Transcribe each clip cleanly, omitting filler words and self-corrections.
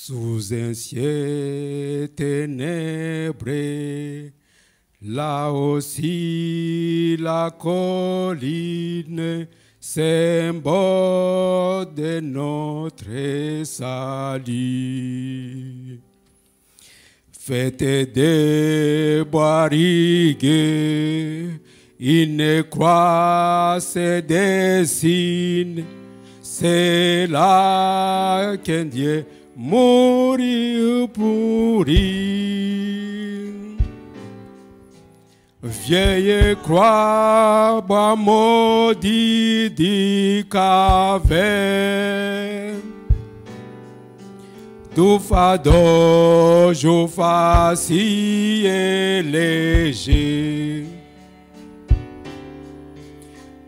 Sous un ciel ténébré, là aussi la colline, symbole de notre salut. Faites des barrigues, une croix se dessine, c'est là qu'un Dieu mourir pour lui. Vieille croix, bas maudit dit qu'avait tout fado, je facile et léger.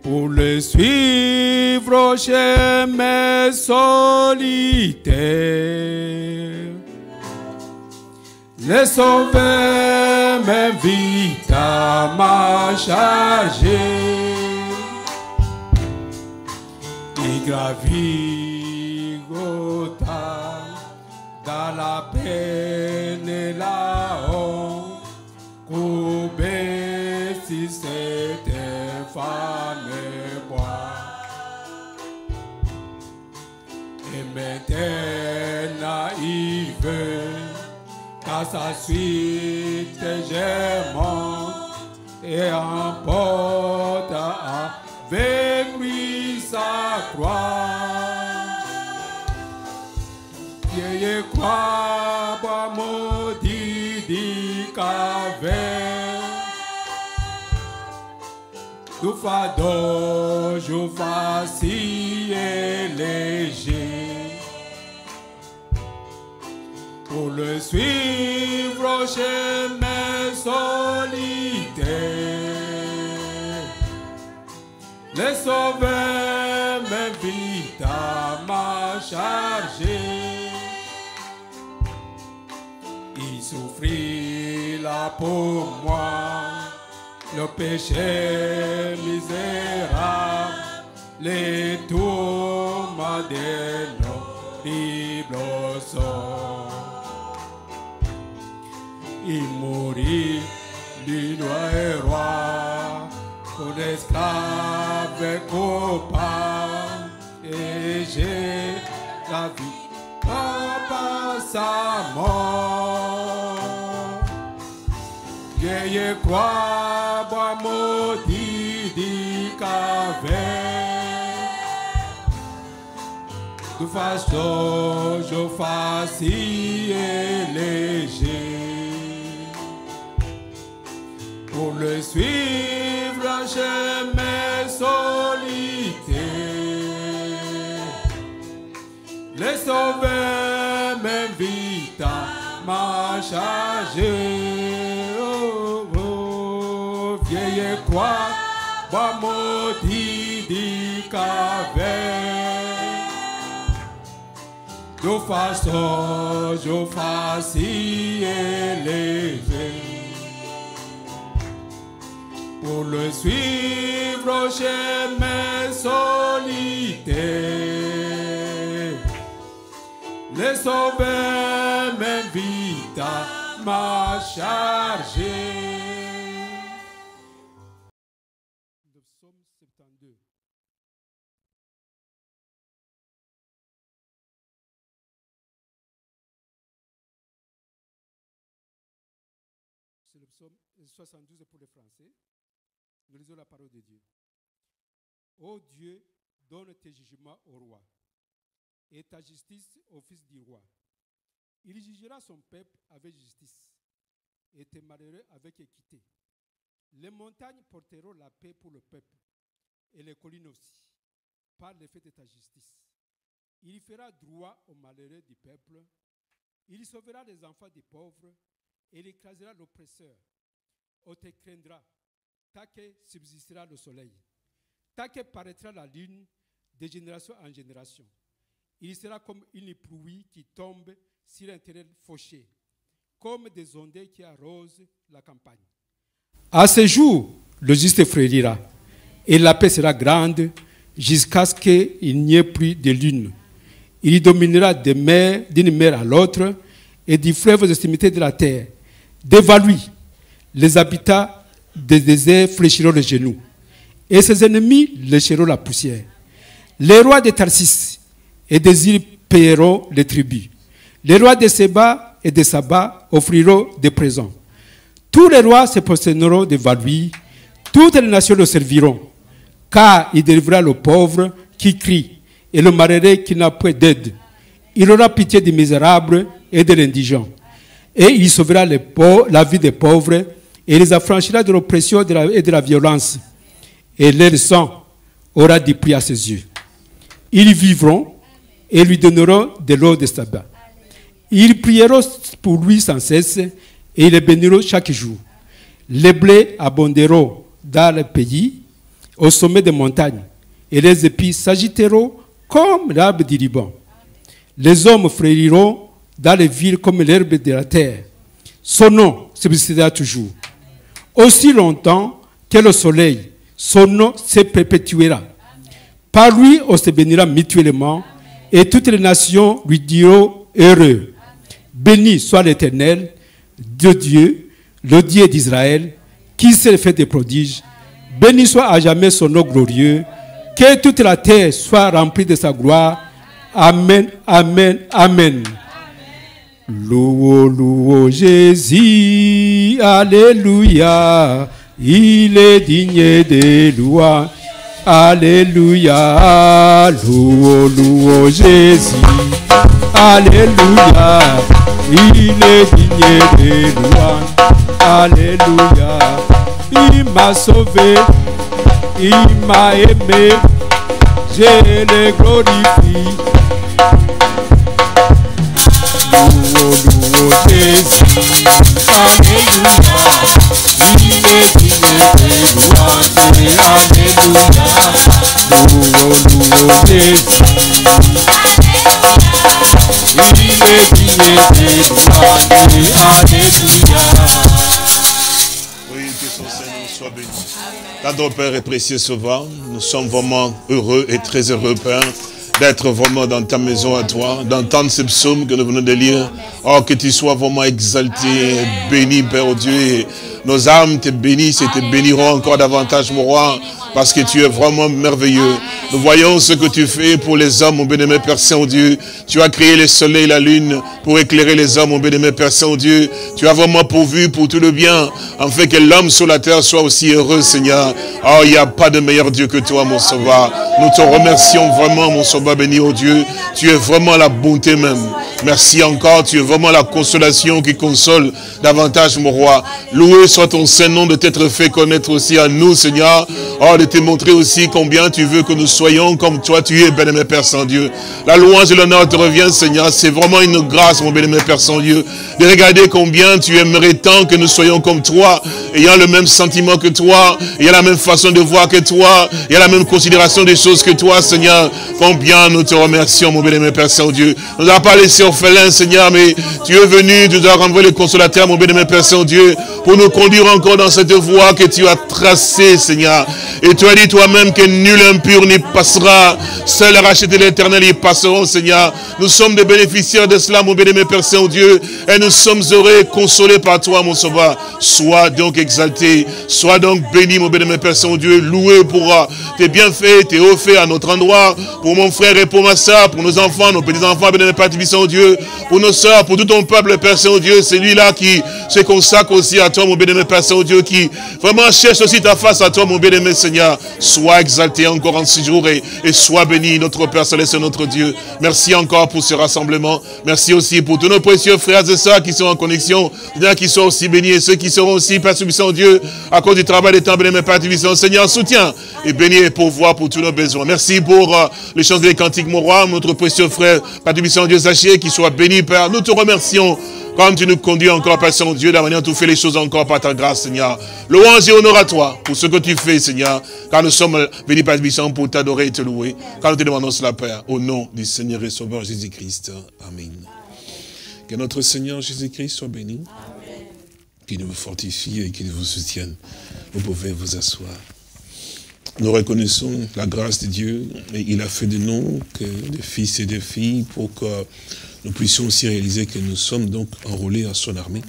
Pour le suivre au chemin solitaire, le sauveur m'invite à m'acharger. Il gravit dans la peine et la honte, courbé si cette femme boit. Et maintenant il veut qu'à sa suite je monte et emporte avec lui sa croix. Vieille croix, bois maudit dit qu'avait tout fado, je facile et léger. Pour le suivre au chemin solitaire, le sauveur m'invite à m'acharger. Il souffrit là pour moi, le péché misérable, les tourments de nos Bibles sont. Il mourit du roi et roi, pour l'esclave coupable, et j'ai la vie par sa mort. Vieille croix, bois maudit dit qu'avait de façon, je facile et léger. Pour le suivre un chemin solitaire, le sauveur m'invite à m'acharger. Oh, oh, vieille croix, bois maudit dit qu'avait de façon, je facile et léger. Pour le suivre au chemin solitaire, le sauveur m'invite à m'acharger. Le psaume 72. C'est le psaume 72 pour les Français. Nous lisons la parole de Dieu. Ô Dieu, donne tes jugements au roi et ta justice au fils du roi. Il jugera son peuple avec justice et tes malheureux avec équité. Les montagnes porteront la paix pour le peuple et les collines aussi, par l'effet de ta justice. Il fera droit aux malheureux du peuple. Il sauvera les enfants des pauvres et il écrasera l'oppresseur. On te craindra, tant que subsistera le soleil, tant que paraîtra la lune de génération en génération. Il sera comme une pluie qui tombe sur un terrain fauché, comme des ondées qui arrosent la campagne. À ce jour, le juste frémira, et la paix sera grande jusqu'à ce qu'il n'y ait plus de lune. Il y dominera d'une mer à l'autre et du fleuve aux extrémités de la terre. Devant lui, les habitants des déserts fléchiront les genoux et ses ennemis lécheront la poussière. Les rois de Tarsis et des îles payeront les tribus. Les rois de Séba et de Saba offriront des présents. Tous les rois se prosterneront devant lui. Toutes les nations le serviront, car il délivrera le pauvre qui crie et le malheureux qui n'a point d'aide. Il aura pitié des misérables et de l'indigent. Et il sauvera la vie des pauvres et les affranchira de l'oppression et de la violence. Et leur sang aura du prix à ses yeux. Ils vivront et lui donneront de l'eau de sabbat. Ils prieront pour lui sans cesse et ils le béniront chaque jour. Les blés abonderont dans le pays, au sommet des montagnes, et les épis s'agiteront comme l'arbre du Liban. Les hommes fleuriront dans les villes comme l'herbe de la terre. Son nom subsistera toujours. Aussi longtemps que le soleil, son nom se perpétuera. Par lui, on se bénira mutuellement, et toutes les nations lui diront heureux. Béni soit l'Éternel, de Dieu, le Dieu d'Israël, qui s'est fait des prodiges. Béni soit à jamais son nom glorieux. Que toute la terre soit remplie de sa gloire. Amen, amen, amen. Louons Jésus, alléluia. Il est digne des louanges. Alléluia. Louons Jésus, alléluia. Il est digne des louanges. Alléluia. Il m'a sauvé, il m'a aimé, je le glorifie. Louons Jésus, alléluia. Il est digne des louanges, alléluia. Louons Jésus, il est digne des louanges, alléluia. Sois béni. Notre Père et précieux Sauveur, nous sommes vraiment heureux et très heureux, Père, d'être vraiment dans ta maison à toi, d'entendre ce psaume que nous venons de lire. Oh, que tu sois vraiment exalté, béni, Père oh Dieu. Et nos âmes te bénissent et te béniront encore davantage, mon roi, parce que tu es vraiment merveilleux. Nous voyons ce que tu fais pour les hommes, mon bien-aimé Père Saint-Dieu. Tu as créé le soleil et la lune pour éclairer les hommes, mon bien-aimé Père Saint-Dieu. Tu as vraiment pourvu pour tout le bien, afin que l'homme sur la terre soit aussi heureux, Seigneur. Oh, il n'y a pas de meilleur Dieu que toi, mon Sauveur. Nous te remercions vraiment, mon Sauveur béni, oh Dieu. Tu es vraiment la bonté même. Merci encore, tu es vraiment la consolation qui console davantage, mon roi. Loué soit ton Saint-Nom de t'être fait connaître aussi à nous, Seigneur. Oh, de te montrer aussi combien tu veux que nous soyons comme toi, tu es, bien-aimé Père Saint-Dieu. La louange et l'honneur te revient, Seigneur. C'est vraiment une grâce, mon bien-aimé Père Saint-Dieu, de regarder combien tu aimerais tant que nous soyons comme toi, ayant le même sentiment que toi, ayant la même façon de voir que toi, ayant la même considération des choses que toi, Seigneur. Combien nous te remercions, mon bien-aimé Père Saint-Dieu. Nous n'avons pas laissé orphelins, Seigneur, mais tu es venu, tu nous as renvoyé le consolateur, mon bien-aimé Père Saint-Dieu, pour nous conduire encore dans cette voie que tu as tracée, Seigneur. Et tu as dit toi-même que nul impur n'y passera. Seul racheté l'Éternel y passeront, Seigneur. Nous sommes des bénéficiaires de cela, mon bien-aimé Père Saint-Dieu. Et nous sommes heureux et consolés par toi, mon Sauveur. Sois donc exalté. Sois donc béni, mon bien-aimé Père Saint-Dieu. Loué pour tes bienfaits, tes hauts faits à notre endroit. Pour mon frère et pour ma soeur, pour nos enfants, nos petits-enfants, bien-aimé Père Saint-Dieu. Pour nos soeurs, pour tout ton peuple, Père Saint-Dieu. C'est lui-là qui se consacre aussi à toi, mon bien-aimé Père Saint-Dieu. Qui vraiment cherche aussi ta face à toi, mon bien-aimé Seigneur. Sois exalté encore en ce jour et sois béni, notre Père Céleste, notre Dieu. Merci encore pour ce rassemblement. Merci aussi pour tous nos précieux frères et sœurs qui sont en connexion, qui sont aussi bénis et ceux qui seront aussi, Père Saint Dieu, à cause du travail des temps, bien-aimé Père Saint Seigneur, soutiens et bénis et pourvois pour tous nos besoins. Merci pour les chants des cantiques, mon roi, notre précieux frère, Père Dieu, sachez qu'il soit béni, Père. Nous te remercions. Comme tu nous conduis encore, Père Saint-Dieu, de la manière dont tu fais les choses encore par ta grâce, Seigneur. Louange et honneur à toi pour ce que tu fais, Seigneur. Car nous sommes venus, Père Saint, pour t'adorer et te louer. Car nous te demandons cela, Père, au nom du Seigneur et Sauveur Jésus-Christ. Amen. Que notre Seigneur Jésus-Christ soit béni. Qu'il nous fortifie et qu'il vous soutienne. Vous pouvez vous asseoir. Nous reconnaissons la grâce de Dieu, et il a fait de nous que des fils et des filles pour que nous puissions aussi réaliser que nous sommes donc enrôlés à son armée.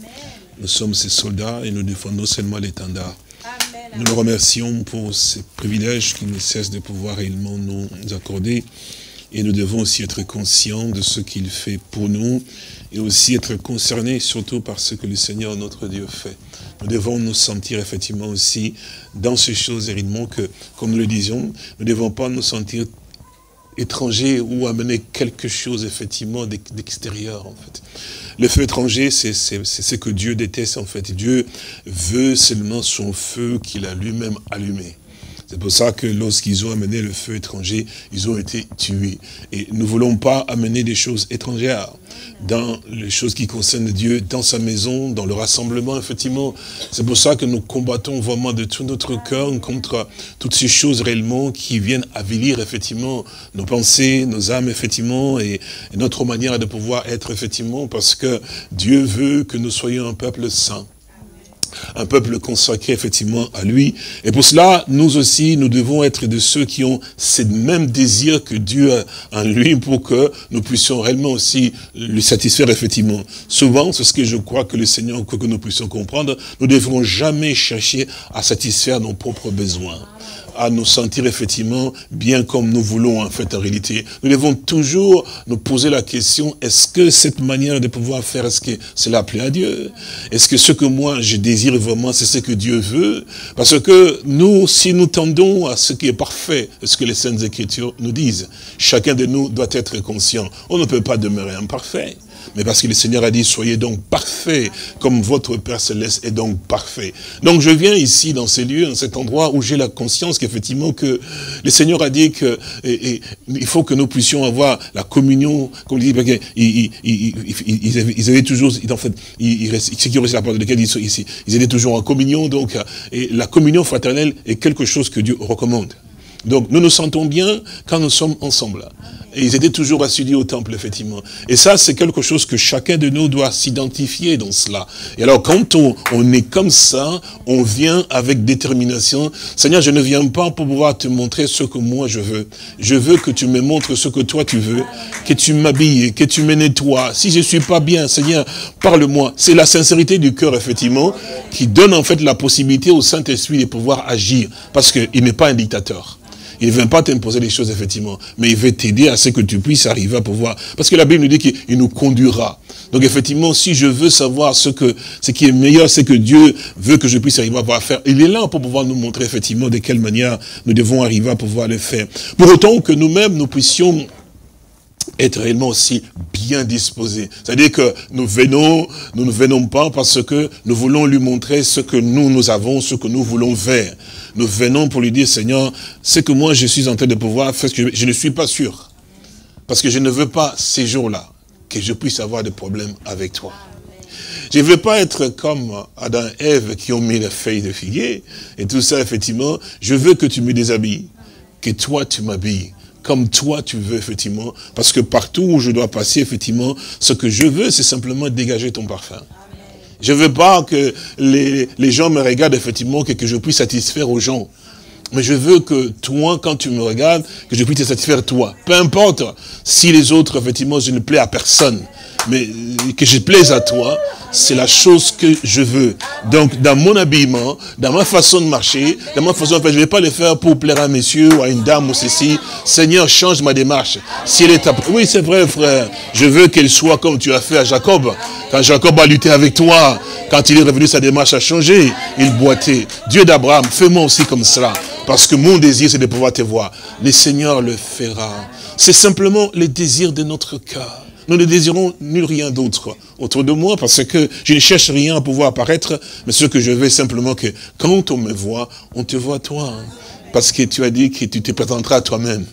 Nous sommes ses soldats et nous défendons seulement l'étendard. Nous le remercions pour ces privilèges qu'il ne cesse de pouvoir réellement nous accorder. Et nous devons aussi être conscients de ce qu'il fait pour nous et aussi être concernés surtout par ce que le Seigneur notre Dieu fait. Nous devons nous sentir effectivement aussi dans ces choses réellement que, comme nous le disions, nous ne devons pas nous sentir étrangers ou amener quelque chose effectivement d'extérieur en fait. Le feu étranger, c'est ce que Dieu déteste en fait. Dieu veut seulement son feu qu'il a lui-même allumé. C'est pour ça que lorsqu'ils ont amené le feu étranger, ils ont été tués. Et nous ne voulons pas amener des choses étrangères dans les choses qui concernent Dieu, dans sa maison, dans le rassemblement, effectivement. C'est pour ça que nous combattons vraiment de tout notre cœur contre toutes ces choses réellement qui viennent avilir, effectivement, nos pensées, nos âmes, effectivement, et notre manière de pouvoir être, effectivement, parce que Dieu veut que nous soyons un peuple saint. Un peuple consacré effectivement à lui. Et pour cela, nous aussi, nous devons être de ceux qui ont ce même désir que Dieu a en lui pour que nous puissions réellement aussi lui satisfaire effectivement. Souvent, c'est ce que je crois que le Seigneur, que nous puissions comprendre, nous ne devrons jamais chercher à satisfaire nos propres besoins, à nous sentir effectivement bien comme nous voulons en fait en réalité. Nous devons toujours nous poser la question, est-ce que cette manière de pouvoir faire, est-ce que cela plaît à Dieu? Est-ce que ce que moi je désire vraiment, c'est ce que Dieu veut? Parce que nous, si nous tendons à ce qui est parfait, ce que les Saintes Écritures nous disent, chacun de nous doit être conscient. On ne peut pas demeurer imparfait. Mais parce que le Seigneur a dit, soyez donc parfaits, comme votre Père Céleste est donc parfait. Donc je viens ici, dans ces lieux, dans cet endroit où j'ai la conscience qu'effectivement que le Seigneur a dit que il faut que nous puissions avoir la communion, comme il dit, parce ils avaient toujours, en fait, ceux qui ont reçu la parole de laquelle ils étaient toujours en communion, donc, et la communion fraternelle est quelque chose que Dieu recommande. Donc nous nous sentons bien quand nous sommes ensemble. Et ils étaient toujours assidus au temple, effectivement. Et ça, c'est quelque chose que chacun de nous doit s'identifier dans cela. Et alors, quand on est comme ça, on vient avec détermination. Seigneur, je ne viens pas pour pouvoir te montrer ce que moi je veux. Je veux que tu me montres ce que toi tu veux, que tu m'habilles, que tu me nettoies. Si je ne suis pas bien, Seigneur, parle-moi. C'est la sincérité du cœur, effectivement, qui donne en fait la possibilité au Saint-Esprit de pouvoir agir. Parce qu'il n'est pas un dictateur. Il ne vient pas t'imposer des choses, effectivement, mais il veut t'aider à ce que tu puisses arriver à pouvoir. Parce que la Bible nous dit qu'il nous conduira. Donc, effectivement, si je veux savoir ce qui est meilleur, c'est que Dieu veut que je puisse arriver à pouvoir faire. Il est là pour pouvoir nous montrer, effectivement, de quelle manière nous devons arriver à pouvoir le faire. Pour autant que nous-mêmes, nous puissions être réellement aussi bien disposés. C'est-à-dire que nous ne venons pas parce que nous voulons lui montrer ce que nous avons, ce que nous voulons faire. Nous venons pour lui dire, Seigneur, ce que moi je suis en train de pouvoir faire, je ne suis pas sûr. Parce que je ne veux pas ces jours-là que je puisse avoir des problèmes avec toi. Je ne veux pas être comme Adam et Ève qui ont mis la feuille de figuier et tout ça, effectivement. Je veux que tu me déshabilles, que toi tu m'habilles. Comme toi tu veux, effectivement, parce que partout où je dois passer, effectivement, ce que je veux, c'est simplement dégager ton parfum. Je ne veux pas que les gens me regardent, effectivement, que je puisse satisfaire aux gens. Mais je veux que toi, quand tu me regardes, que je puisse te satisfaire toi. Peu importe si les autres, effectivement, je ne plais à personne. Mais que je plaise à toi, c'est la chose que je veux. Donc, dans mon habillement, dans ma façon de marcher, dans ma façon de faire, je ne vais pas le faire pour plaire à un monsieur ou à une dame ou ceci. Seigneur, change ma démarche. Si elle est oui, c'est vrai, frère. Je veux qu'elle soit comme tu as fait à Jacob. Quand Jacob a lutté avec toi, quand il est revenu, sa démarche a changé. Il boitait. Dieu d'Abraham, fais-moi aussi comme cela. Parce que mon désir, c'est de pouvoir te voir. Le Seigneur le fera. C'est simplement le désir de notre cœur. Nous ne désirons nul rien d'autre autour de moi, parce que je ne cherche rien à pouvoir apparaître, mais ce que je veux simplement que quand on me voit, on te voit toi. Parce que tu as dit que tu te présenteras à toi-même.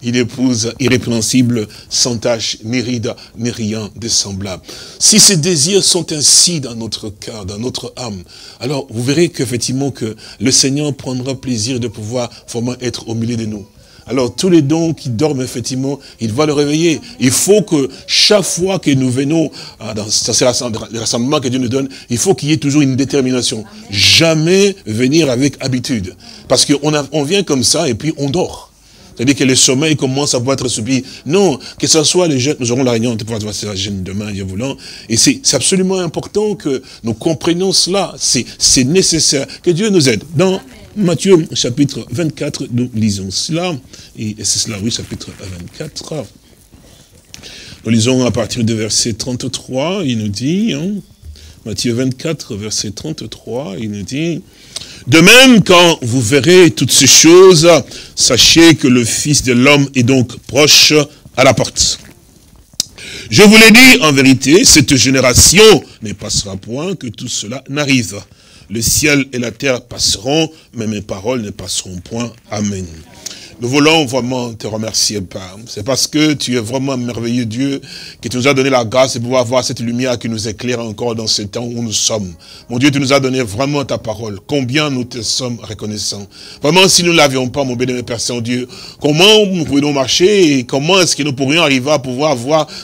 Une épouse irrépréhensible, sans tache, ni ride, ni rien de semblable. Si ces désirs sont ainsi dans notre cœur, dans notre âme, alors vous verrez qu'effectivement que le Seigneur prendra plaisir de pouvoir vraiment être au milieu de nous. alors tous les dons qui dorment, effectivement, il va le réveiller. Il faut que chaque fois que nous venons dans ces rassemblements que Dieu nous donne, il faut qu'il y ait toujours une détermination. Jamais venir avec habitude. Parce qu'on vient comme ça et puis on dort. C'est-à-dire que le sommeil commence à pouvoir être subi. Non, que ce soit les jeunes, nous aurons la réunion, on va voir la jeune demain, Dieu voulant. Et c'est absolument important que nous comprenions cela. C'est nécessaire. Que Dieu nous aide. Dans Matthieu, chapitre 24, nous lisons cela. Et c'est cela, oui, chapitre 24. Nous lisons à partir du verset 33, il nous dit, Matthieu 24, verset 33, il nous dit, « De même, quand vous verrez toutes ces choses, sachez que le Fils de l'homme est donc proche à la porte. Je vous l'ai dit, en vérité, cette génération ne passera point que tout cela n'arrive. Le ciel et la terre passeront, mais mes paroles ne passeront point. Amen. » Nous voulons vraiment te remercier, Père. C'est parce que tu es vraiment un merveilleux Dieu que tu nous as donné la grâce de pouvoir avoir cette lumière qui nous éclaire encore dans ce temps où nous sommes. Mon Dieu, tu nous as donné vraiment ta parole. Combien nous te sommes reconnaissants. Vraiment, si nous ne l'avions pas, mon béni, Père Saint-Dieu, comment nous pourrions marcher et comment est-ce que nous pourrions arriver à pouvoir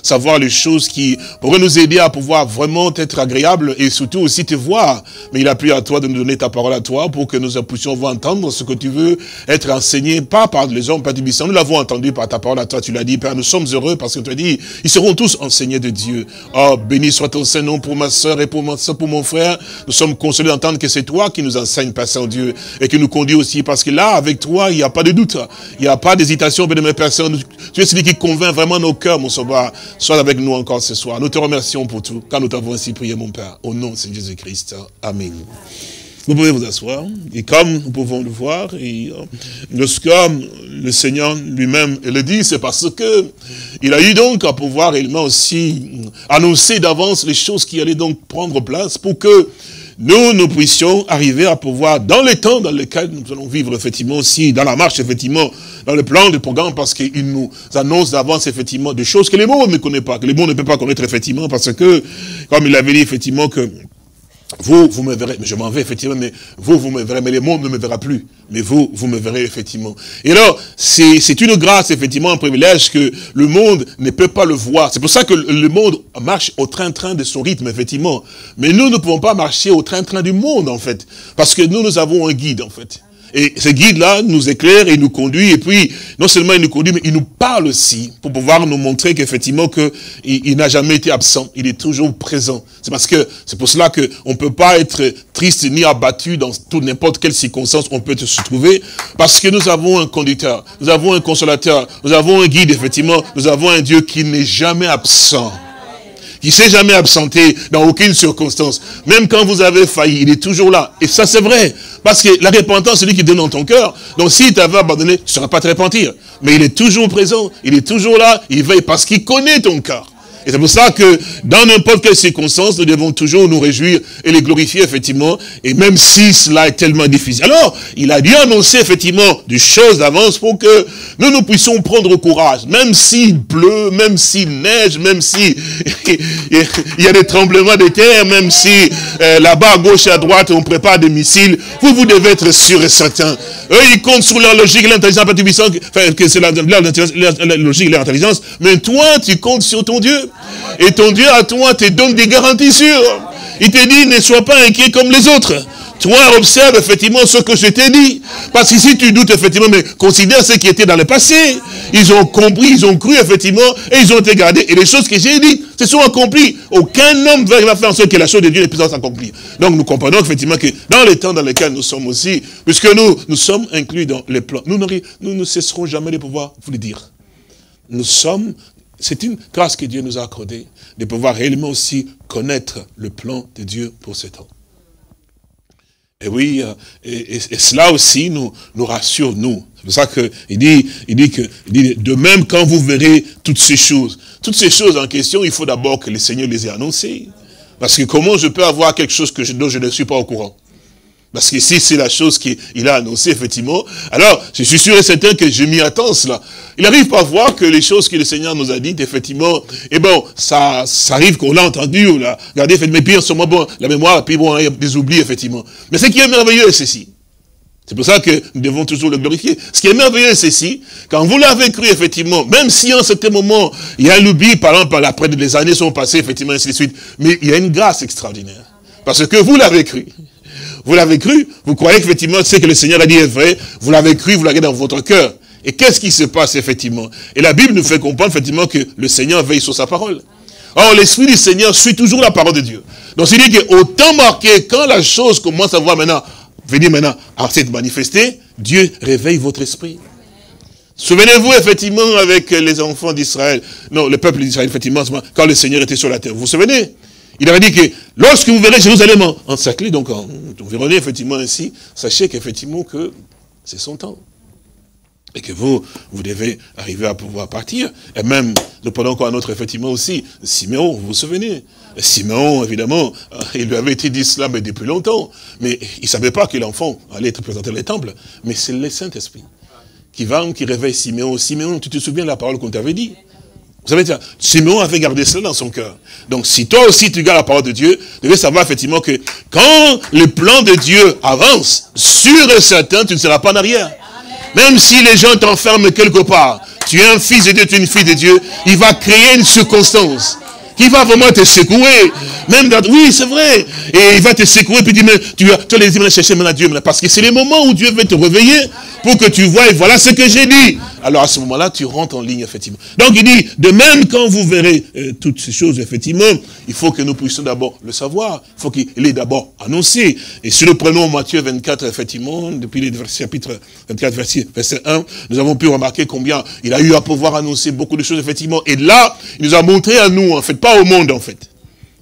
savoir les choses qui pourraient nous aider à pouvoir vraiment être agréables et surtout aussi te voir. Mais il a plu à toi de nous donner ta parole à toi pour que nous puissions entendre ce que tu veux être enseigné, pas par les hommes, Père Tibissant. Nous l'avons entendu par ta parole à toi, tu l'as dit, Père, nous sommes heureux parce que tu as dit, ils seront tous enseignés de Dieu. Oh, béni soit ton Saint-Nom pour ma soeur et pour mon frère. Nous sommes consolés d'entendre que c'est toi qui nous enseignes, Père Saint-Dieu, et qui nous conduit aussi, parce que là, avec toi, il n'y a pas de doute, il n'y a pas d'hésitation, béni, Père Saint. Tu es celui qui convainc vraiment nos cœurs, mon sauveur. Sois avec nous encore ce soir. Nous te remercions pour tout, car nous t'avons ainsi prié, mon Père, au nom de Jésus-Christ. Amen. Vous pouvez vous asseoir, et comme nous pouvons le voir, et lorsque le Seigneur lui-même le dit, c'est parce que il a eu donc à pouvoir également aussi annoncer d'avance les choses qui allaient donc prendre place pour que nous puissions arriver à pouvoir, dans les temps dans lesquels nous allons vivre effectivement aussi, dans la marche effectivement, dans le plan du programme, parce qu'il nous annonce d'avance effectivement des choses que les mondes ne connaissent pas, que les mondes ne peuvent pas connaître effectivement, parce que, comme il avait dit effectivement que vous me verrez, mais je m'en vais effectivement, mais vous me verrez, mais le monde ne me verra plus. Mais vous me verrez effectivement. Et alors, c'est une grâce, effectivement, un privilège que le monde ne peut pas le voir. C'est pour ça que le monde marche au train-train de son rythme, effectivement. Mais nous ne pouvons pas marcher au train-train du monde, en fait. Parce que nous avons un guide, en fait. Et ce guide-là nous éclaire et nous conduit, et puis, non seulement il nous conduit, mais il nous parle aussi, pour pouvoir nous montrer qu'effectivement, il n'a jamais été absent, il est toujours présent. C'est pour cela qu'on ne peut pas être triste ni abattu dans toute n'importe quelle circonstance on peut se trouver, parce que nous avons un conducteur, nous avons un consolateur, nous avons un guide, effectivement, nous avons un Dieu qui n'est jamais absent. Qui ne s'est jamais absenté dans aucune circonstance. Même quand vous avez failli, il est toujours là. Et ça, c'est vrai. Parce que la repentance, c'est lui qui donne dans ton cœur. Donc, s'il t'avait abandonné, tu ne saurais pas te repentir. Mais il est toujours présent. Il est toujours là. Il veille parce qu'il connaît ton cœur. Et c'est pour ça que, dans n'importe quelle circonstance, nous devons toujours nous réjouir et les glorifier, effectivement, et même si cela est tellement difficile. Alors, il a dû annoncer, effectivement, des choses d'avance pour que nous puissions prendre courage, même s'il pleut, même s'il neige, même si il y a des tremblements de terre, même si là-bas, à gauche et à droite, on prépare des missiles, vous devez être sûr et certain. Eux, ils comptent sur leur logique et l'intelligence, que c'est la logique et l'intelligence, mais toi, tu comptes sur ton Dieu. Et ton Dieu à toi te donne des garanties sûres. Il te dit, ne sois pas inquiet comme les autres. Toi, observe effectivement ce que je t'ai dit. Parce que si tu doutes effectivement, mais considère ce qui était dans le passé. Ils ont compris, ils ont cru effectivement, et ils ont été gardés. Et les choses que j'ai dites se sont accomplies. Aucun homme va faire en sorte que la chose de Dieu ne puisse s'accomplir. Donc nous comprenons effectivement que dans les temps dans lesquels nous sommes aussi, puisque nous sommes inclus dans les plans, nous ne cesserons jamais de pouvoir vous le dire. C'est une grâce que Dieu nous a accordée, de pouvoir réellement aussi connaître le plan de Dieu pour ce temps. Et oui, et cela aussi nous rassure, nous. C'est pour ça qu'il dit, de même quand vous verrez toutes ces choses en question, il faut d'abord que le Seigneur les ait annoncées. Parce que comment je peux avoir quelque chose dont je ne suis pas au courant? Parce que si c'est la chose qu'il a annoncée, effectivement, alors je suis sûr et certain que je m'y attends cela. Il arrive parfois que les choses que le Seigneur nous a dites, effectivement, et bon, ça arrive qu'on l'a entendu, on l'a regardé, mais puis en ce moment, bon, la mémoire, puis bon, il y a des oublis, effectivement. Mais ce qui est merveilleux, c'est ceci. C'est pour ça que nous devons toujours le glorifier. Ce qui est merveilleux, c'est ici, quand vous l'avez cru, effectivement, même si en certain moment, il y a l'oubli, par exemple, après les années sont passées, effectivement, ainsi de suite, mais il y a une grâce extraordinaire. Parce que vous l'avez cru. Vous l'avez cru, vous croyez qu'effectivement, ce que le Seigneur a dit est vrai, vous l'avez cru, vous l'avez dans votre cœur. Et qu'est-ce qui se passe, effectivement? Et la Bible nous fait comprendre, effectivement, que le Seigneur veille sur sa parole. Or, l'Esprit du Seigneur suit toujours la parole de Dieu. Donc, c'est dit qu'au temps marqué, quand la chose commence à voir maintenant, venir maintenant à s'être manifestée, Dieu réveille votre esprit. Souvenez-vous, effectivement, avec les enfants d'Israël, non, le peuple d'Israël, effectivement, quand le Seigneur était sur la terre, vous vous souvenez? Il avait dit que lorsque vous verrez Jérusalem encerclée, donc environnée, effectivement, ainsi, sachez qu'effectivement, que c'est son temps. Et que vous devez arriver à pouvoir partir. Et même, nous prenons encore un autre, effectivement, aussi, Siméon, vous vous souvenez? Siméon, évidemment, il lui avait été dit cela mais depuis longtemps. Mais il ne savait pas que l'enfant allait être présenté dans les temples. Mais c'est le Saint-Esprit qui réveille Siméon. Siméon, tu te souviens de la parole qu'on t'avait dit? Vous savez, Siméon avait gardé cela dans son cœur. Donc, si toi aussi tu gardes la parole de Dieu, tu devais savoir effectivement que quand le plan de Dieu avance, sûr et certain, tu ne seras pas en arrière. Même si les gens t'enferment quelque part, tu es un fils de Dieu, tu es une fille de Dieu, il va créer une circonstance qui va vraiment te secouer. Même dans, oui, c'est vrai. Et il va te secouer, puis dire, mais tu vas les dire, chercher maintenant Dieu. Parce que c'est les moments où Dieu veut te réveiller pour que tu vois, et voilà ce que j'ai dit. Alors à ce moment-là, tu rentres en ligne, effectivement. Donc il dit, de même quand vous verrez toutes ces choses, effectivement, il faut que nous puissions d'abord le savoir. Il faut qu'il est d'abord annoncé. Et si nous prenons Matthieu 24, effectivement, depuis le chapitre 24, verset 1, nous avons pu remarquer combien il a eu à pouvoir annoncer beaucoup de choses, effectivement. Et là, il nous a montré à nous, en fait, pas au monde, en fait.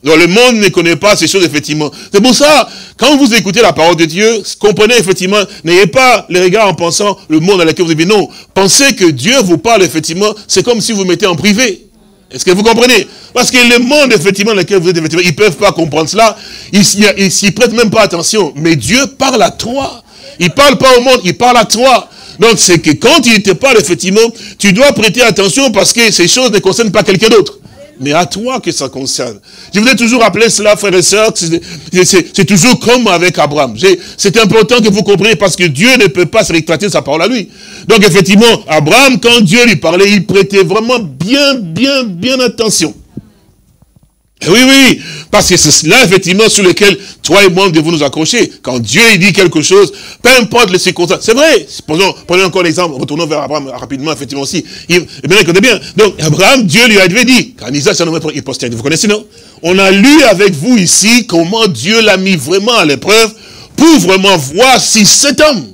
Donc le monde ne connaît pas ces choses, effectivement. C'est pour ça, quand vous écoutez la parole de Dieu, comprenez, effectivement, n'ayez pas les regards en pensant le monde dans lequel vous vivez. Non, pensez que Dieu vous parle, effectivement, c'est comme si vous mettez en privé. Est-ce que vous comprenez? Parce que le monde, effectivement, dans lequel vous êtes, effectivement, ils ne peuvent pas comprendre cela. Ils s'y prêtent même pas attention. Mais Dieu parle à toi. Il ne parle pas au monde, il parle à toi. Donc c'est que quand il te parle, effectivement, tu dois prêter attention parce que ces choses ne concernent pas quelqu'un d'autre. Mais à toi que ça concerne. Je voulais toujours rappeler cela, frères et sœurs, c'est toujours comme avec Abraham. C'est important que vous compreniez parce que Dieu ne peut pas se rétracter de sa parole à lui. Donc effectivement, Abraham, quand Dieu lui parlait, il prêtait vraiment bien attention. Et oui, parce que c'est cela, effectivement, sur lequel toi et moi nous devons nous accrocher. Quand Dieu dit quelque chose, peu importe les circonstances, c'est vrai. Prenons encore l'exemple, retournons vers Abraham rapidement, effectivement aussi. Écoutez bien. Donc, Abraham, Dieu lui avait dit, quand Isaac s'est nommé pour postérité, vous connaissez, non? On a lu avec vous ici comment Dieu l'a mis vraiment à l'épreuve pour vraiment voir si cet homme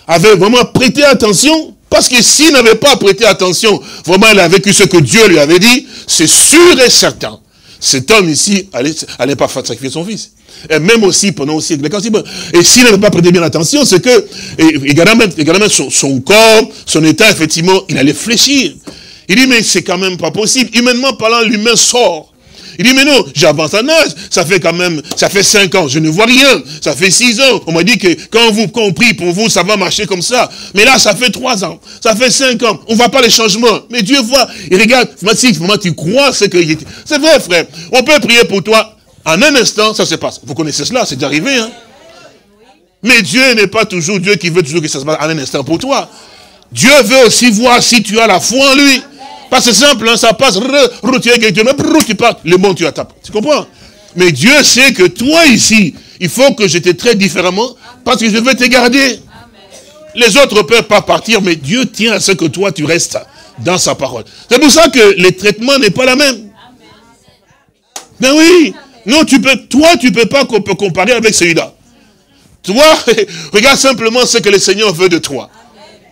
avait vraiment prêté attention. Parce que s'il n'avait pas prêté attention, vraiment il a vécu ce que Dieu lui avait dit, c'est sûr et certain. Cet homme ici allait pas sacrifier son fils. Et même aussi, pendant aussi, et s'il n'avait pas prêté bien attention, c'est que, également son corps, son état, effectivement, il allait fléchir. Il dit, mais c'est quand même pas possible. Humainement parlant, l'humain sort. Il dit, mais non, j'avance en âge, ça fait 5 ans, je ne vois rien, ça fait 6 ans, on m'a dit que quand on prie pour vous, ça va marcher comme ça, mais là, ça fait 3 ans, ça fait 5 ans, on ne voit pas les changements, mais Dieu voit, il regarde, si tu crois ce que c'est vrai, frère, on peut prier pour toi, en un instant, ça se passe, vous connaissez cela, c'est déjà arrivé, hein, mais Dieu n'est pas toujours Dieu qui veut toujours que ça se passe en un instant pour toi, Dieu veut aussi voir si tu as la foi en lui. Parce que c'est simple, hein, ça passe, tu pars, le monde tu attaques. Tu comprends? Mais Dieu sait que toi ici, il faut que je te traite différemment, parce que je veux te garder. Amen. Les autres ne peuvent pas partir, mais Dieu tient à ce que toi tu restes dans sa parole. C'est pour ça que le traitement n'est pas la même. Ben oui, non, tu peux pas comparer avec celui-là. Toi, regarde simplement ce que le Seigneur veut de toi.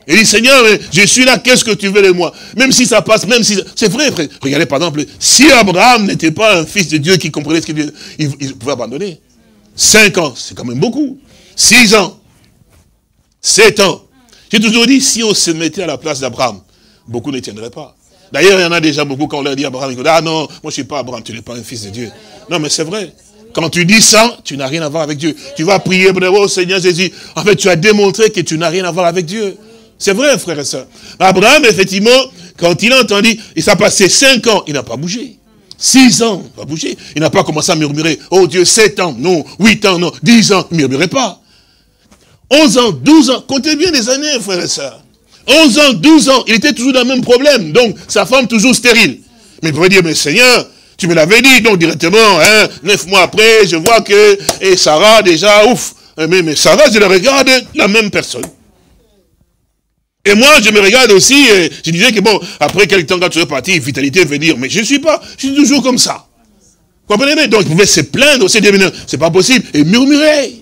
Il dit, Seigneur, je suis là, qu'est-ce que tu veux de moi? Même si ça passe, même si... C'est vrai, frère. Regardez, par exemple, si Abraham n'était pas un fils de Dieu qui comprenait ce qu'il disait, il pouvait abandonner. 5 ans, c'est quand même beaucoup. 6 ans. 7 ans. J'ai toujours dit, si on se mettait à la place d'Abraham, beaucoup ne tiendraient pas. D'ailleurs, il y en a déjà beaucoup, quand on leur dit à Abraham, ils disent, ah non, moi je ne suis pas Abraham, tu n'es pas un fils de Dieu. Non, mais c'est vrai. Quand tu dis ça, tu n'as rien à voir avec Dieu. Tu vas prier, oh Seigneur Jésus. En fait, tu as démontré que tu n'as rien à voir avec Dieu. C'est vrai, frère et soeur. Abraham, effectivement, quand il a entendu, et ça a passé 5 ans, il n'a pas bougé. 6 ans, il n'a pas bougé. Il n'a pas commencé à murmurer, oh Dieu, 7 ans, non, 8 ans, non, 10 ans, il ne murmurait pas. 11 ans, 12 ans, comptez bien les années, frères et sœurs. 11 ans, 12 ans, il était toujours dans le même problème. Donc, sa femme toujours stérile. Mais il pouvait dire, mais Seigneur, tu me l'avais dit, donc directement, 9 mois après, je vois que, et Sarah déjà, ouf. Mais Sarah, je la regarde, la même personne. Et moi, je me regarde aussi, et je disais que bon, après quelques temps, quand tu es parti, vitalité veut dire, mais je suis toujours comme ça. Vous comprenez? Donc, il pouvait se plaindre aussi, dire, mais non, c'est pas possible, et murmurer.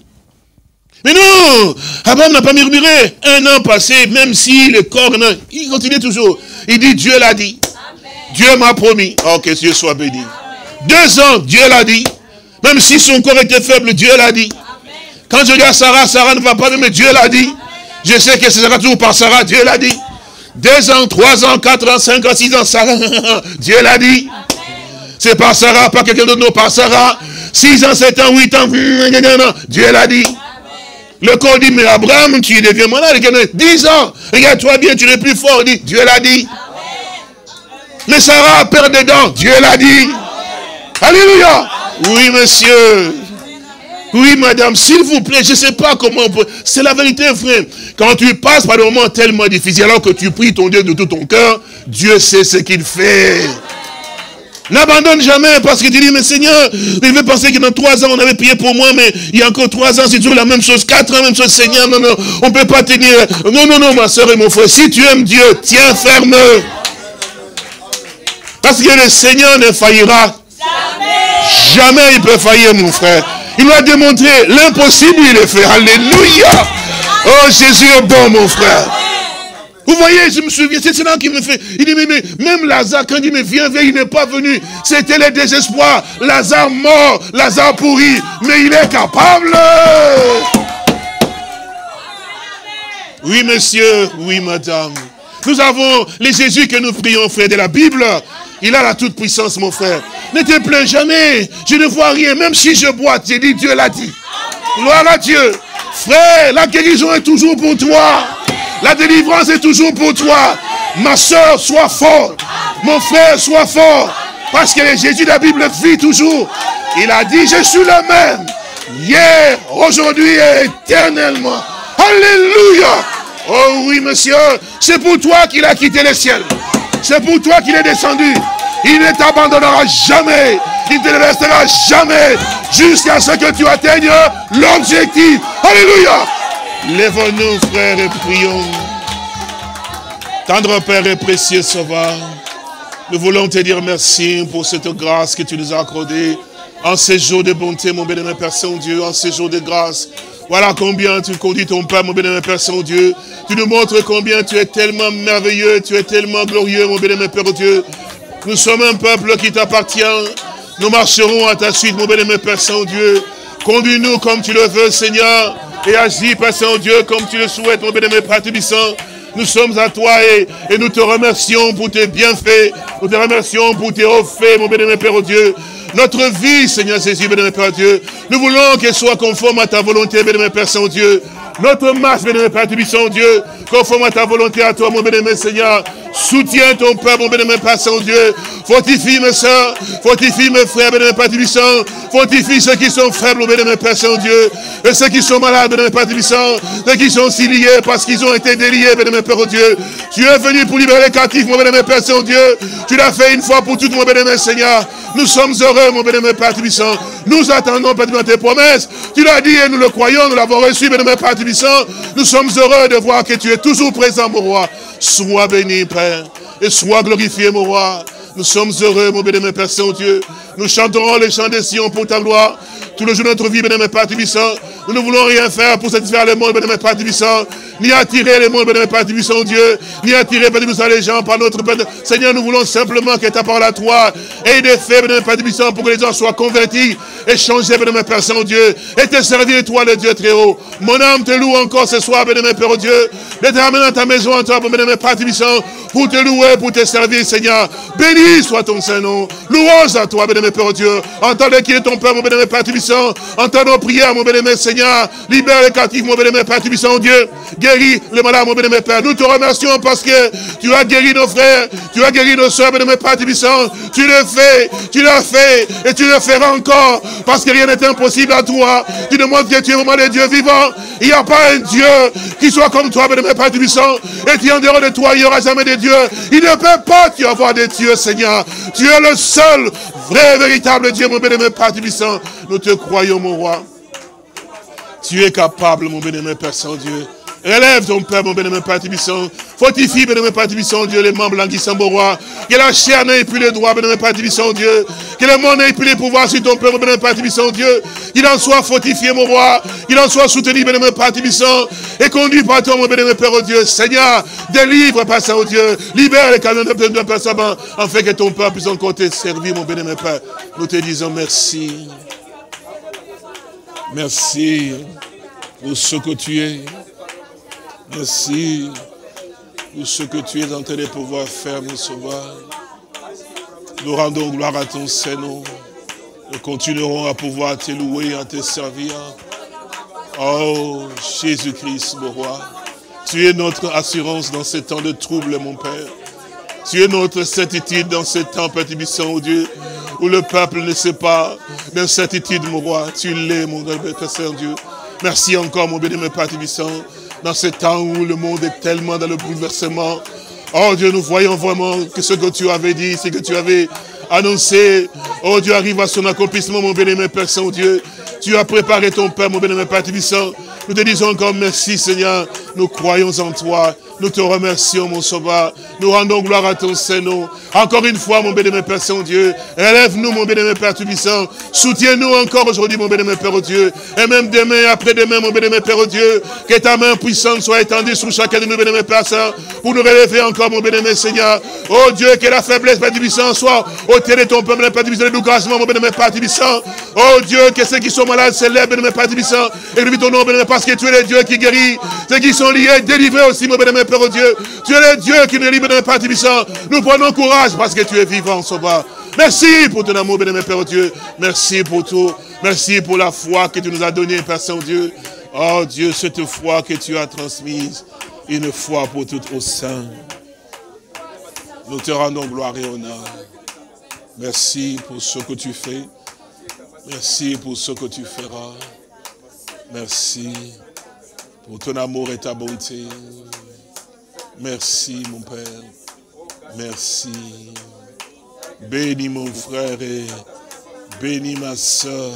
Mais non, Abraham n'a pas murmuré. 1 an passé, même si le corps, non, il continue toujours. Il dit, Dieu l'a dit. Amen. Dieu m'a promis. Oh, que Dieu soit béni. Amen. 2 ans, Dieu l'a dit. Même si son corps était faible, Dieu l'a dit. Amen. Quand je regarde Sarah ne va pas, mais Dieu l'a dit. Amen. Je sais que ce sera toujours par Sarah, Dieu l'a dit. 2 ans, 3 ans, 4 ans, 5 ans, 6 ans, Sarah, Dieu l'a dit. C'est par Sarah, pas quelqu'un d'autre, non, par Sarah. 6 ans, 7 ans, 8 ans, Dieu l'a dit. Le corps dit, mais Abraham, tu deviens malade. 10 ans, regarde-toi bien, tu n'es plus fort. Il dit, Dieu l'a dit. Mais Sarah perd des dents, Dieu l'a dit. Alléluia. Oui, monsieur. Oui, madame, s'il vous plaît, je ne sais pas comment on peut... C'est la vérité, frère. Quand tu passes par des moments tellement difficiles, alors que tu pries ton Dieu de tout ton cœur, Dieu sait ce qu'il fait. N'abandonne jamais, parce que tu dis, mais Seigneur, il veut penser que dans 3 ans, on avait prié pour moi, mais il y a encore 3 ans, c'est toujours la même chose, 4 ans, même chose, Seigneur, non, on ne peut pas tenir. Non, ma soeur et mon frère, si tu aimes Dieu, tiens ferme. Parce que le Seigneur ne faillira. Jamais il peut faillir, mon frère. Il nous a démontré l'impossible, il est fait. Alléluia. Oh, Jésus est bon, mon frère. Vous voyez, je me souviens, c'est cela qui me fait. Il dit, mais même Lazare, quand il dit, mais viens, il n'est pas venu. C'était le désespoir. Lazare mort, Lazare pourri, mais il est capable. Oui, monsieur, oui, madame. Nous avons les Jésus que nous prions, frère, de la Bible. Il a la toute puissance, mon frère. Ne te plains jamais. Je ne vois rien. Même si je bois, j'ai dit, Dieu l'a dit. Gloire à Dieu. Frère, la guérison est toujours pour toi. La délivrance est toujours pour toi. Ma soeur, sois fort. Mon frère, sois fort. Parce que le Jésus de la Bible vit toujours. Il a dit, je suis le même. Hier, aujourd'hui et éternellement. Alléluia. Oh oui, monsieur. C'est pour toi qu'il a quitté le ciel. C'est pour toi qu'il est descendu. Il ne t'abandonnera jamais. Il ne te restera jamais. Jusqu'à ce que tu atteignes l'objectif. Alléluia. Lève-nous, frères, et prions. Tendre Père et précieux Sauveur, nous voulons te dire merci pour cette grâce que tu nous as accordée en ces jours de bonté, mon bénémoine Père Saint-Dieu, en ces jours de grâce. Voilà combien tu conduis ton Père, mon bénémoine Père Saint-Dieu. Tu nous montres combien tu es tellement merveilleux, tu es tellement glorieux, mon bénémoine Père Dieu. Nous sommes un peuple qui t'appartient. Nous marcherons à ta suite, mon bénémoine Père Saint-Dieu. Conduis-nous comme tu le veux, Seigneur. Et agis, Père Saint-Dieu, comme tu le souhaites, mon bénémoine Père Tubissant. Nous sommes à toi et nous te remercions pour tes bienfaits. Nous te remercions pour tes hauts faits, mon bénémoine Père Dieu. Notre vie, Seigneur Jésus, bénémoine Père Dieu, nous voulons qu'elle soit conforme à ta volonté, bénémoine Père Saint-Dieu. Notre marche, bénémoine Père Tubissant, Dieu, conforme à ta volonté, à toi, mon bénémoine Seigneur. Soutiens ton Père, mon bénémoine Père Saint-Dieu. Fortifie mes soeurs, fortifie mes frères, bénémoine Père Tubissant. Fortifie ceux qui sont faibles, bénémoine Père Saint-Dieu. Et ceux qui sont malades, bénémoine Père Tubissant. Ceux qui sont si liés parce qu'ils ont été déliés, bénémoine Père Dieu. Tu es venu pour libérer les captifs, mon bénémoine Père Saint-Dieu. Tu l'as fait une fois pour toutes, mon bénémoine Seigneur. Nous sommes heureux, mon bénémoine Père Tubissant. Nous attendons, Père, tes promesses. Tu l'as dit et nous le croyons, nous l'avons reçu, bénémoine Père Tubissant. Nous sommes heureux de voir que tu es toujours présent, mon roi. Sois béni, Père, et sois glorifié, mon roi. Nous sommes heureux, mon bénémoine Père Saint-Dieu. Nous chanterons les chants des Sion pour ta gloire. Tout le jour de notre vie, bénémoine Père Tubissant. Nous ne voulons rien faire pour satisfaire le monde, bénémoine Père Tubissant. Ni attirer le monde, bénémoine Père Tubissant, Dieu. Ni attirer, Père Tubissant, les gens par notre Père. Seigneur, nous voulons simplement que ta parole à toi ait des faits, bénémoine Père Tubissant, pour que les gens soient convertis et changés, bénémoine Père Saint-Dieu. Et te servir, toi, le Dieu très haut. Mon âme te loue encore ce soir, bénémoine Père Dieu. De te ramener dans ta maison, en toi, bénémoine Père Tubissant, pour te louer, pour te servir, Seigneur. Béni soit ton Saint-Nom. Louange à toi, bien-aimé Père Dieu. Entends qui est ton Père, mon bien-aimé Père Tubissant. Entends nos prières, mon bien-aimé Seigneur. Libère les captifs, mon bien-aimé Père Tubissant, Dieu. Guéris les malades, mon bien-aimé Père. Nous te remercions parce que tu as guéri nos frères, tu as guéri nos soeurs, bien-aimé Père Tubissant. Tu le fais, tu l'as fait et tu le feras encore parce que rien n'est impossible à toi. Tu demandes que tu es vraiment le Dieu vivant. Il n'y a pas un Dieu qui soit comme toi, bien-aimé Père Tubissant. Et qui en dehors de toi, il n'y aura jamais de Dieu. Il ne peut pas y avoir de Dieu, Seigneur. Tu es le seul, vrai, véritable Dieu, mon bien-aimé Père Tubissant. Nous te croyons, mon roi. Tu es capable, mon bien-aimé Père Saint-Dieu. Relève ton Père, mon bien-aimé Père Tubissant. Fortifie, bien-aimé Père Tubissant, Dieu, les membres languissants, mon roi. Que la chair n'ait plus les droits, bien-aimé Père Tubissant, Dieu. Que le monde n'ait plus les pouvoirs sur ton Père, mon bien-aimé Père Tubissant, Dieu. Qu'il en soit fortifié, mon roi. Qu'il en soit soutenu, bien-aimé Père Tubissant. Et conduit par toi, mon bien-aimé Père, oh Dieu. Seigneur, délivre, Père Saint, oh Dieu. Libère les camions de Père Saint, afin que ton Père puisse encore te servir, mon bien-aimé Père. Nous te disons merci. Merci pour ce que tu es. Merci pour ce que tu es en train de pouvoir faire, mon Sauveur. Nous rendons gloire à ton Saint-Nom. Nous continuerons à pouvoir te louer, à te servir. Oh, Jésus-Christ, mon roi. Tu es notre assurance dans ces temps de trouble, mon Père. Tu es notre certitude dans ces temps, Père Tubissant, oh Dieu, où le peuple ne sait pas d'incertitude, mon roi. Tu l'es, mon Père Saint-Dieu. Merci encore, mon bien-aimé Père Tubissant. Dans ce temps où le monde est tellement dans le bouleversement. Oh Dieu, nous voyons vraiment que ce que tu avais dit, ce que tu avais annoncé, oh Dieu, arrive à son accomplissement, mon bien-aimé Père Saint-Dieu. Tu as préparé ton Père, mon bien-aimé Père Tubissant. Nous te disons encore merci, Seigneur. Nous croyons en toi. Nous te remercions, mon Sauveur. Nous rendons gloire à ton Saint-Nom. Encore une fois, mon bien-aimé Père Saint-Dieu. Relève-nous, mon bien-aimé Père Tubissant. Soutiens-nous encore aujourd'hui, mon bien-aimé Père Dieu. Et même demain, après-demain, mon bien-aimé Père Dieu. Que ta main puissante soit étendue sur chacun de nous, bien-aimé Père Saint. Pour nous relever encore, mon bien-aimé Seigneur. Oh Dieu, que la faiblesse, Père Tubissant, soit ôtée de ton peuple, Père Tubissant, de nous grâcement, mon bien-aimé Père Tubissant. Oh Dieu, que ceux qui sont malades se lèvent, bien-aimé Père Tubissant. Et glorifie ton nom, bien-aimé, parce que tu es le Dieu qui guérit. Ceux qui sont liés, délivrés aussi, mon bien-aimé Père Dieu. Tu es le Dieu qui nous libère de Père Tubissant. Nous prenons courage parce que tu es vivant, Sauveur. Merci pour ton amour, bien-aimé Père Dieu. Merci pour tout. Merci pour la foi que tu nous as donnée, Père Saint-Dieu. Oh Dieu, cette foi que tu as transmise, une foi pour tout au sein. Nous te rendons gloire et honneur. Merci pour ce que tu fais. Merci pour ce que tu feras. Merci pour ton amour et ta bonté. Merci, mon Père. Merci. Bénis mon frère et bénis ma soeur.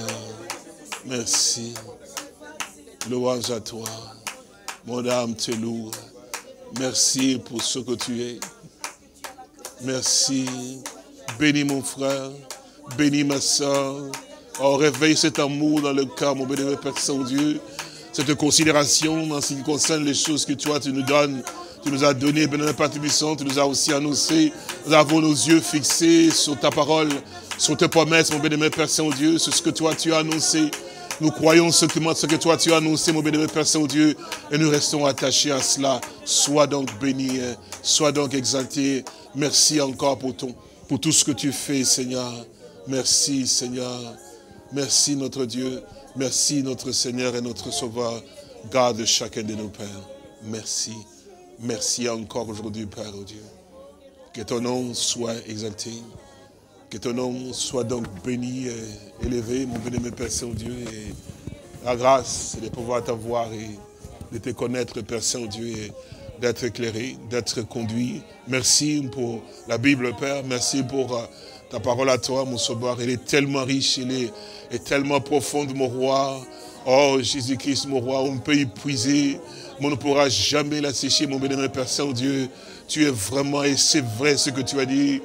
Merci. Louange à toi. Mon âme te loue. Merci pour ce que tu es. Merci. Bénis mon frère. Bénis ma soeur. Oh, réveille cet amour dans le cœur, mon bénévole Père Saint-Dieu. Cette considération dans ce qui concerne les choses que toi, tu nous donnes. Tu nous as donné, bénévole Père Tubissant, tu nous as aussi annoncé. Nous avons nos yeux fixés sur ta parole, sur tes promesses, mon bénévole Père Saint-Dieu, sur ce que toi, tu as annoncé. Nous croyons ce que toi, tu as annoncé, mon bénévole Père Saint-Dieu, et nous restons attachés à cela. Sois donc béni, sois donc exalté. Merci encore pour tout ce que tu fais, Seigneur. Merci, Seigneur. Merci, notre Dieu. Merci, notre Seigneur et notre Sauveur. Garde chacun de nos pères. Merci. Merci encore aujourd'hui, Père, oh Dieu. Que ton nom soit exalté. Que ton nom soit donc béni et élevé, mon béni, Père Saint-Dieu. Et la grâce, c'est de pouvoir t'avoir et de te connaître, Père Saint-Dieu, et d'être éclairé, d'être conduit. Merci pour la Bible, Père. Merci pour ta parole à toi, mon Sauveur. Elle est tellement riche, elle est tellement profonde, mon roi. Oh, Jésus-Christ, mon roi, on peut y puiser, mais on ne pourra jamais la sécher, mon bénémoine Père Saint-Dieu. Tu es vraiment, et c'est vrai ce que tu as dit.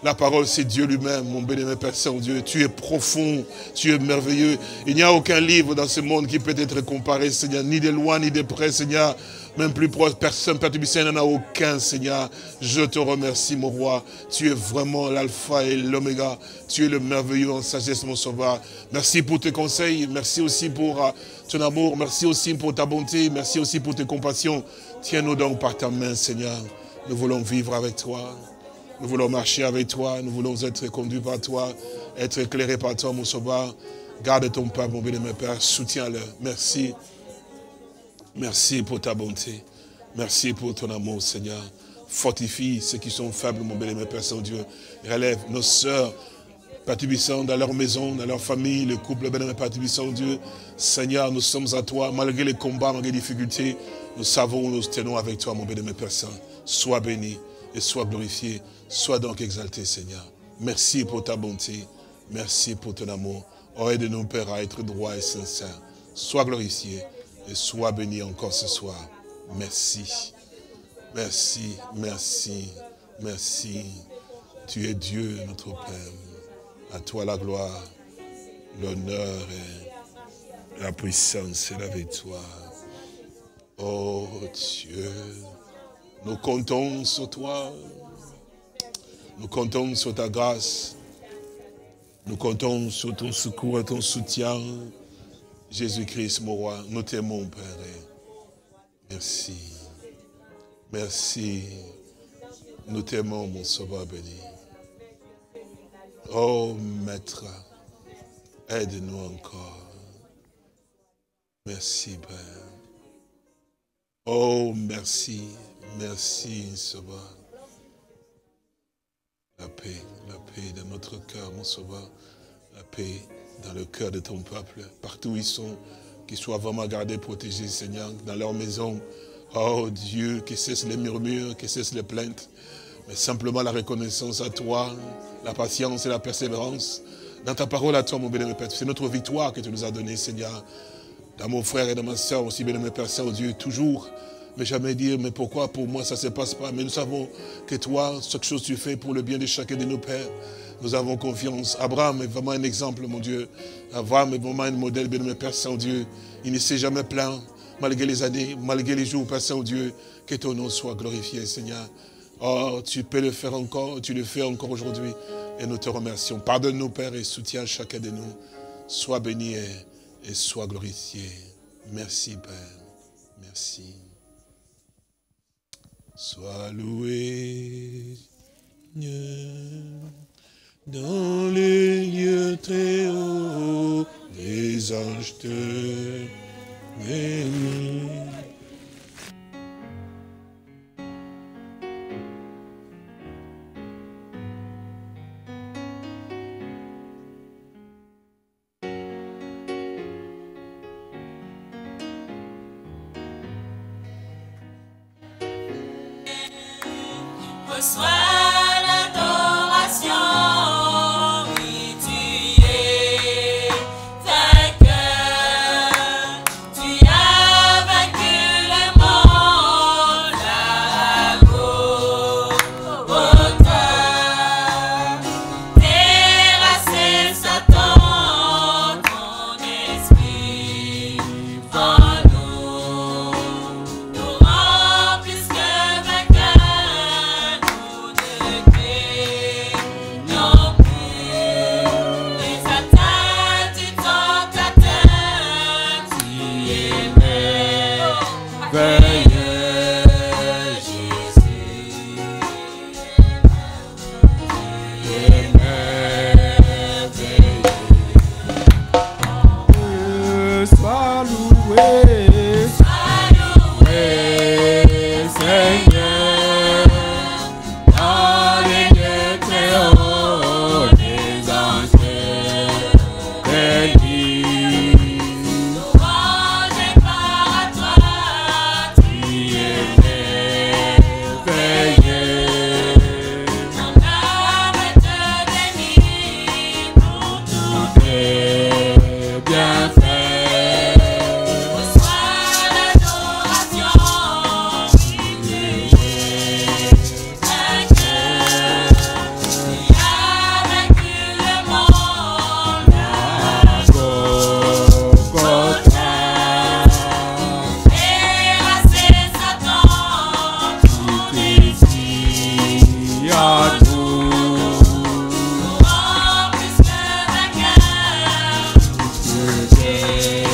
La parole, c'est Dieu lui-même, mon bénémoine Père Saint-Dieu. Tu es profond, tu es merveilleux. Il n'y a aucun livre dans ce monde qui peut être comparé, Seigneur, ni de loin, ni de près, Seigneur. Même plus proche, personne, Père Tubissant, il n'y en a aucun, Seigneur. Je te remercie, mon roi. Tu es vraiment l'alpha et l'oméga. Tu es le merveilleux en sagesse, mon sauveur. Merci pour tes conseils. Merci aussi pour ton amour. Merci aussi pour ta bonté. Merci aussi pour tes compassions. Tiens-nous donc par ta main, Seigneur. Nous voulons vivre avec toi. Nous voulons marcher avec toi. Nous voulons être conduits par toi, être éclairés par toi, mon sauveur. Garde ton peuple, mon bien-aimé Père. Soutiens-le. Merci. Merci pour ta bonté. Merci pour ton amour, Seigneur. Fortifie ceux qui sont faibles, mon bien-aimé Père Saint-Dieu. Relève nos sœurs, Père Tubissant, dans leur maison, dans leur famille, le couple, bien-aimé Père Tubissant, Dieu. Seigneur, nous sommes à toi, malgré les combats, malgré les difficultés. Nous savons, nous tenons avec toi, mon bien-aimé Père Saint. Sois béni et sois glorifié. Sois donc exalté, Seigneur. Merci pour ta bonté. Merci pour ton amour. Oh, aide-nous, Père, à être droit et sincère. Sois glorifié et sois béni encore ce soir. Merci. Merci, merci, merci. Tu es Dieu, notre Père. À toi la gloire, l'honneur et la puissance et la victoire. Oh Dieu, nous comptons sur toi. Nous comptons sur ta grâce. Nous comptons sur ton secours et ton soutien. Jésus-Christ, mon roi, nous t'aimons, Père. Merci. Merci. Nous t'aimons, mon sauveur béni. Oh, Maître, aide-nous encore. Merci, Père. Oh, merci. Merci, Sauveur. La paix dans notre cœur, mon Sauveur. La paix dans le cœur de ton peuple. Partout où ils sont, qu'ils soient vraiment gardés, protégés, Seigneur, dans leur maison. Oh Dieu, que cessent les murmures, que cessent les plaintes. Mais simplement la reconnaissance à toi, la patience et la persévérance. Dans ta parole à toi, mon bien-aimé Père, c'est notre victoire que tu nous as donnée, Seigneur. Dans mon frère et dans ma soeur aussi, bien-aimé Père Saint-Dieu, toujours. Mais jamais dire, mais pourquoi pour moi ça ne se passe pas. Mais nous savons que toi, chaque chose tu fais pour le bien de chacun de nos pères. Nous avons confiance. Abraham est vraiment un exemple, mon Dieu. Abraham est vraiment un modèle, bien-aimé Père Saint-Dieu. Il ne s'est jamais plaint, malgré les années, malgré les jours, Père Saint-Dieu. Que ton nom soit glorifié, Seigneur. Oh, tu peux le faire encore, tu le fais encore aujourd'hui. Et nous te remercions. Pardonne-nous, Père, et soutiens chacun de nous. Sois béni et sois glorifié. Merci, Père. Merci. Sois loué, dans les lieux très hauts, les anges te bénissent. Reçois l'adoration, oui, tu es vainqueur, tu as vaincu le monde, la Golgotha, terrassé Satan, ton esprit en nous, nous rend plus que vainqueurs. Yeah.